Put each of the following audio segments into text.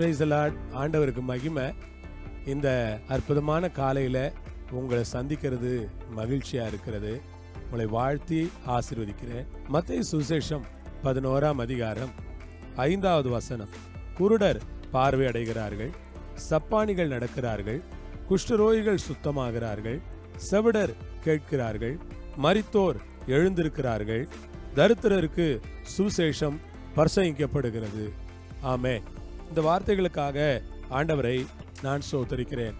Praise the Lord. ஆண்டவருக்கு மகிமை. இந்த அற்புதமான காலையில் உங்களை சந்திக்கிறது மகிழ்ச்சியாக இருக்கிறது. உங்களை வாழ்த்தி ஆசீர்வதிக்கிறேன். மத்தேயு சுவிசேஷம் 11ஆம் அதிகாரம் 5வது வசனம். குருடர் பார்வை அடைகிறார்கள், சப்பானிகள் நடக்கிறார்கள், குஷ்டரோகிகள் சுத்தமாகிறார்கள், செவிடர் கேட்கிறார்கள், மரித்தோர் எழுந்திருக்கிறார்கள், தரித்திரருக்கு சுவிசேஷம் பிரசங்கிக்கப்படுகிறது. ஆமென். இந்த வார்த்தைகளுக்காக ஆண்டவரை நான் ஸ்தோத்திரிக்கிறேன்.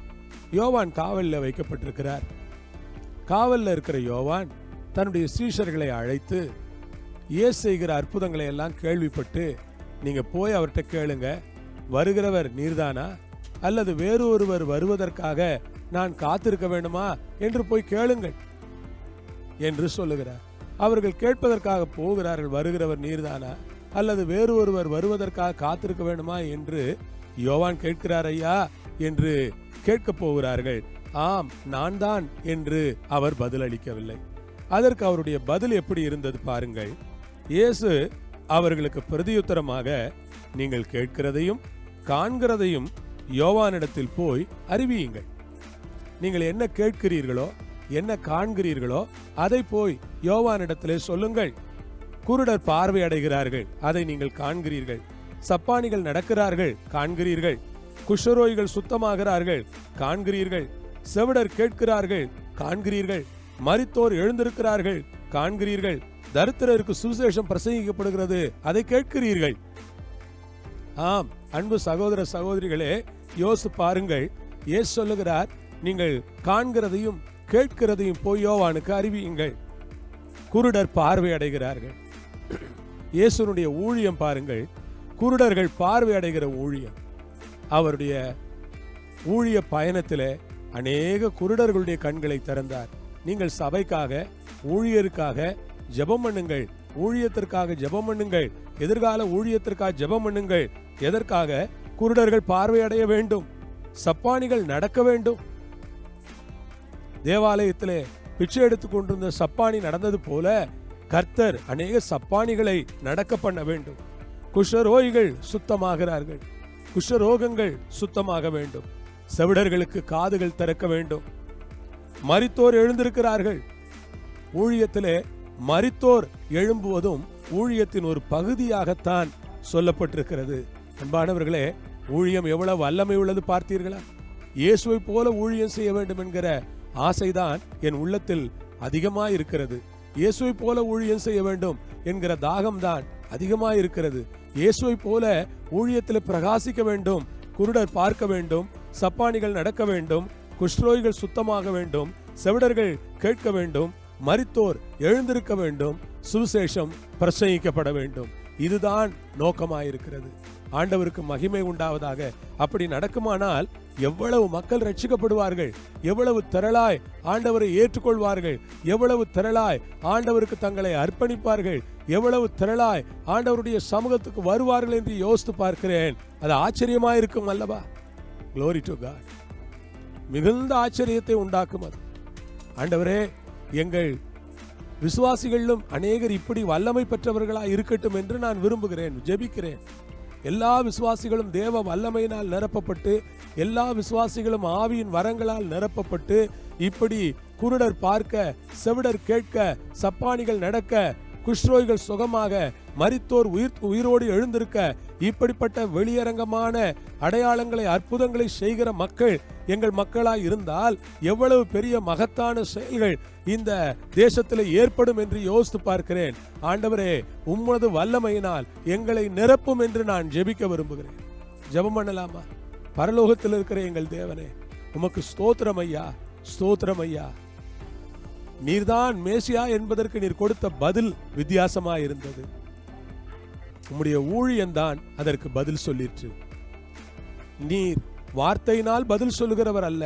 யோவான் காவலில் வைக்கப்பட்டிருக்கிறார். காவலில் இருக்கிற யோவான் தன்னுடைய சீஷர்களை அழைத்து இயேசு செய்கிற அற்புதங்களை எல்லாம் கேள்விப்பட்டு, நீங்க போய் அவர்கிட்ட கேளுங்க, வருகிறவர் நீர்தானா அல்லது வேறு ஒருவர் வருவதற்காக நான் காத்திருக்க வேண்டுமா என்று போய் கேளுங்கள் என்று சொல்லுகிறார். அவர்கள் கேட்பதற்காக போகிறார்கள். வருகிறவர் நீர்தானா அல்லது வேறு ஒருவர் வருவதற்காக காத்திருக்க வேண்டுமா என்று யோவான் கேட்கிறார் ஐயா என்று கேட்க போகிறார்கள். ஆம், நான் தான் என்று அவர் பதிலளிக்கவில்லை. அதற்கு அவருடைய பதில் எப்படி இருந்தது பாருங்கள். இயேசு அவர்களுக்கு பிரதியுத்தரமாக, நீங்கள் கேட்கிறதையும் காண்கிறதையும் யோவானிடத்தில் போய் அறிவியுங்கள். நீங்கள் என்ன கேட்கிறீர்களோ என்ன காண்கிறீர்களோ அதை போய் யோவானிடத்திலே சொல்லுங்கள். குருடர் பார்வை அடைகிறார்கள், அதை நீங்கள் காண்கிறீர்கள். சப்பானிகள் நடக்கிறார்கள், காண்கிறீர்கள். குஷ்டரோகிகள் சுத்தமாகிறார்கள், காண்கிறீர்கள். செவிடர் கேட்கிறார்கள், காண்கிறீர்கள். மரித்தோர் எழுந்திருக்கிறார்கள், காண்கிறீர்கள். தரித்திரருக்கு சுவிசேஷம் பிரசங்கிக்கப்படுகிறது, அதை கேட்கிறீர்கள். ஆம், அன்பு சகோதர சகோதரிகளே, யோசித்து பாருங்கள். இயேசு சொல்லுகிறார், நீங்கள் காண்கிறதையும் கேட்கிறதையும் போய் யோவானுக்கு அறிவியுங்கள். குருடர் பார்வை அடைகிறார்கள். இயேசுனுடைய ஊழியம் பாருங்கள், குருடர்கள் பார்வை அடைகிற ஊழியம். அவருடைய ஊழிய பயணத்தில் அநேக குருடர்களுடைய கண்களை திறந்தார். நீங்கள் சபைக்காக, ஊழியருக்காக ஜெபம் பண்ணுங்கள், ஊழியத்திற்காக ஜெபம் பண்ணுங்கள், எதிர்கால ஊழியத்திற்காக ஜெபம் பண்ணுங்கள். எதற்காக? குருடர்கள் பார்வை அடைய வேண்டும், சப்பானிகள் நடக்க வேண்டும். தேவாலயத்திலே பிச்சை எடுத்துக் கொண்டிருந்த சப்பானி நடந்தது போல கர்த்தர் அநேக சப்பானிகளை நடக்க பண்ண வேண்டும். குஷ்டரோகிகள் சுத்தமாகிறார்கள், குஷ்டரோகங்கள் சுத்தமாக வேண்டும். செவிடர்களுக்கு காதுகள் திறக்க வேண்டும். மரித்தோர் எழுந்திருக்கிறார்கள். ஊழியத்திலே மரித்தோர் எழும்புவதும் ஊழியத்தின் ஒரு பகுதியாகத்தான் சொல்லப்பட்டிருக்கிறது. அன்பானவர்களே, ஊழியம் எவ்வளவு வல்லமை உள்ளது பார்த்தீர்களா? இயேசுவை போல ஊழியம் செய்ய வேண்டும் என்கிற ஆசைதான் என் உள்ளத்தில் அதிகமாக இருக்கிறது. இயேசுவை போல ஊழியம் செய்ய வேண்டும் என்கிற தாகம்தான் அதிகமாக இருக்கிறது. இயேசுவை போல ஊழியத்தில் பிரகாசிக்க வேண்டும். குருடர் பார்க்க வேண்டும், சப்பானிகள் நடக்க வேண்டும், குஷ்டரோகிகள் சுத்தமாக வேண்டும், செவிடர்கள் கேட்க வேண்டும், மரித்தோர் எழுந்திருக்க வேண்டும், சுவிசேஷம் பிரசங்கிக்கப்பட வேண்டும். இதுதான் நோக்கமாயிருக்கிறது. ஆண்டவருக்கு மகிமை உண்டாவதாக. அப்படி நடக்குமானால் எவ்வளவு மக்கள் ரட்சிக்கப்படுவார்கள், எவ்வளவு திரளாய் ஆண்டவரை ஏற்றுக்கொள்வார்கள், எவ்வளவு திரளாய் ஆண்டவருக்கு தங்களை அர்ப்பணிப்பார்கள், எவ்வளவு திரளாய் ஆண்டவருடைய சமூகத்துக்கு வருவார்கள் என்று யோசித்து பார்க்கிறேன். அது ஆச்சரியமாயிருக்கும் அல்லவா? Glory to God. மிகுந்த ஆச்சரியத்தை உண்டாக்கும் அது. ஆண்டவரே, எங்கள் விசுவாசிகளிலும் அநேகர் இப்படி வல்லமை பெற்றவர்களாய் இருக்கட்டும் என்று நான் விரும்புகிறேன், ஜெபிக்கிறேன். எல்லா விசுவாசிகளும் தேவ வல்லமையினால் நிரப்பப்பட்டு, எல்லா விசுவாசிகளும் ஆவியின் வரங்களால் நிரப்பப்பட்டு, இப்படி குருடர் பார்க்க, செவிடர் கேட்க, சப்பானிகள் நடக்க, குஷ்டரோகிகள் சுகமாக, மரித்தோர் உயிரோடு எழுந்திருக்க, இப்படிப்பட்ட வெளியரங்கமான அடையாளங்களை, அற்புதங்களை செய்கிற மக்கள் எங்கள் மக்களாய் இருந்தால் எவ்வளவு பெரிய மகத்தான செயல்கள் இந்த தேசத்தில் ஏற்படும் என்று யோசித்து பார்க்கிறேன். ஆண்டவரே, உம்மது வல்லமையினால் எங்களை நிரப்பும் என்று நான் ஜெபிக்க விரும்புகிறேன். ஜெபம் பண்ணலாமா? பரலோகத்தில் இருக்கிற எங்கள் தேவனே, உமக்கு ஸ்தோத்திரம் ஐயா, ஸ்தோத்திரம் ஐயா. நீர்தான் மேசியா என்பதற்கு நீர் கொடுத்த பதில் வித்தியாசமாய் இருந்தது. உம்முடைய ஊழியம்தான் அதற்கு பதில் சொல்லிற்று. நீர் வார்த்தையினால் பதில் சொல்லுகிறவர் அல்ல,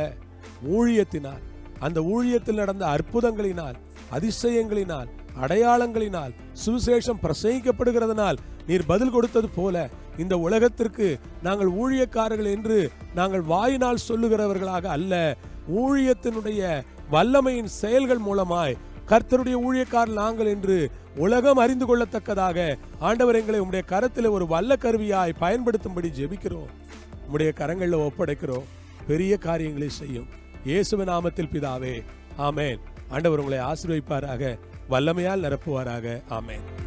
ஊழியத்தினால், அந்த ஊழியத்தில் நடந்த அற்புதங்களினால், அதிசயங்களினால், அடையாளங்களினால், சுவிசேஷம் பிரசங்கிக்கப்படுகிறதுனால் நீர் பதில் கொடுத்தது போல இந்த உலகத்திற்கு நாங்கள் ஊழியக்காரர்கள் என்று நாங்கள் வாயினால் சொல்லுகிறவர்களாக அல்ல, ஊழியத்தினுடைய வல்லமையின் செயல்கள் மூலமாய் கர்த்தருடைய ஊழியக்காரர் நாங்கள் என்று உலகம் அறிந்து கொள்ளத்தக்கதாக ஆண்டவர் எங்களை உம்முடைய கரத்தில் ஒரு வல்ல கருவியாய் பயன்படுத்தும்படி ஜெபிக்கிறோம். உம்முடைய கரங்களில் ஒப்படைக்கிறோம். பெரிய காரியங்களை செய்யும் இயேசுவின் நாமத்தில் பிதாவே, ஆமென். ஆண்டவர் உங்களை ஆசீர்வதிப்பாராக, வல்லமையால் நிரப்புவாராக. ஆமென்.